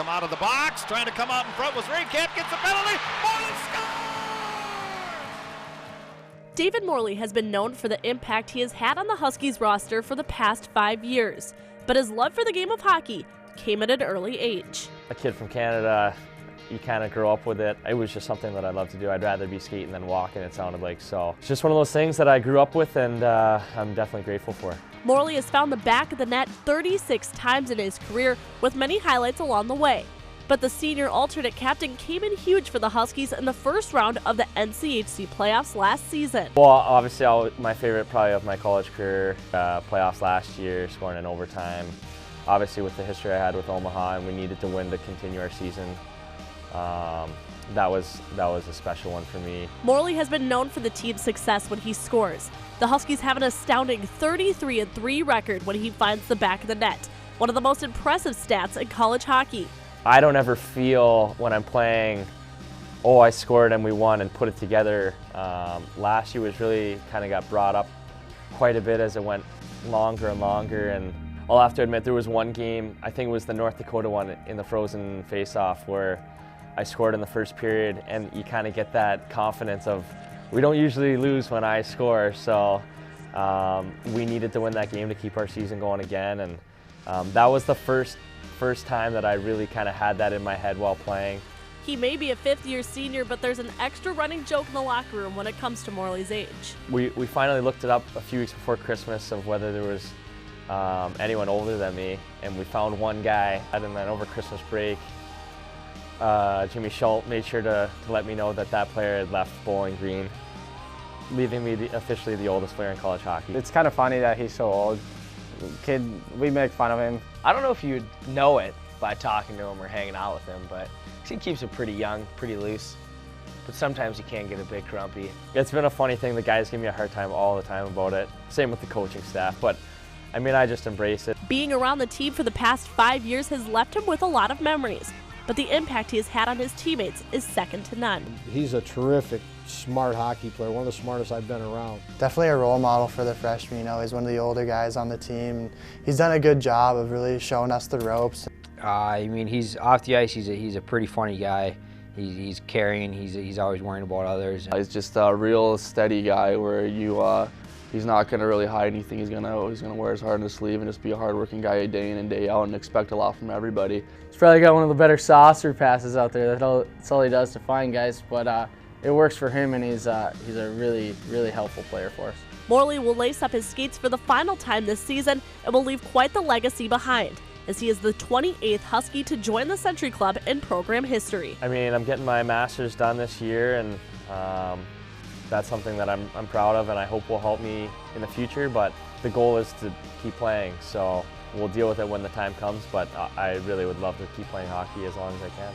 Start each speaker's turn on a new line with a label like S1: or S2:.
S1: come out of the box, trying to come out in front was Ringkamp, gets a penalty, Morley scores!
S2: David Morley has been known for the impact he has had on the Huskies roster for the past 5 years, but his love for the game of hockey came at an early age.
S3: A kid from Canada, you kind of grow up with it. It was just something that I love to do. I'd rather be skating than walking, it sounded like. So it's just one of those things that I grew up with, and I'm definitely grateful for.
S2: Morley has found the back of the net 36 times in his career, with many highlights along the way. But the senior alternate captain came in huge for the Huskies in the first round of the NCHC playoffs last season.
S3: Well, obviously my favorite probably of my college career, playoffs last year, scoring in overtime. Obviously with the history I had with Omaha, and we needed to win to continue our season. That was a special one for me.
S2: Morley has been known for the team's success when he scores. The Huskies have an astounding 33-3 record when he finds the back of the net, one of the most impressive stats in college hockey.
S3: I don't ever feel when I'm playing, oh, I scored and we won and put it together. Last year was really kind of got brought up quite a bit as it went longer and longer, and I'll have to admit there was one game, I think it was the North Dakota one in the frozen face-off, where I scored in the first period, and you kind of get that confidence of, we don't usually lose when I score, so we needed to win that game to keep our season going again, and that was the first time that I really kind of had that in my head while playing.
S2: He may be a fifth-year senior, but there's an extra running joke in the locker room when it comes to Morley's age.
S3: We finally looked it up a few weeks before Christmas of whether there was anyone older than me, and we found one guy, and then over Christmas break, Jimmy Schultz made sure to let me know that that player had left Bowling Green, leaving me officially the oldest player in college hockey.
S4: It's kind of funny that he's so old. Kid, we make fun of him.
S5: I don't know if you'd know it by talking to him or hanging out with him, but he keeps it pretty young, pretty loose. But sometimes he can get a bit grumpy.
S3: It's been a funny thing. The guys give me a hard time all the time about it. Same with the coaching staff, but I mean, I just embrace it.
S2: Being around the team for the past 5 years has left him with a lot of memories, but the impact he has had on his teammates is second to none.
S6: He's a terrific, smart hockey player, one of the smartest I've been around.
S7: Definitely a role model for the freshmen. You know, he's one of the older guys on the team. He's done a good job of really showing us the ropes.
S8: I mean, he's off the ice. He's a pretty funny guy. He's caring. He's always worrying about others.
S9: He's just a real steady guy where he's not going to really hide anything. He's gonna wear his heart on his sleeve and just be a hardworking guy day in and day out and expect a lot from everybody.
S10: He's probably got one of the better saucer passes out there. That's all he does to find guys, but it works for him, and he's a really, really helpful player for us.
S2: Morley will lace up his skates for the final time this season and will leave quite the legacy behind, as he is the 28th Husky to join the Century Club in program history.
S3: I mean, I'm getting my master's done this year, and that's something that I'm proud of, and I hope will help me in the future, but the goal is to keep playing, so we'll deal with it when the time comes, but I really would love to keep playing hockey as long as I can.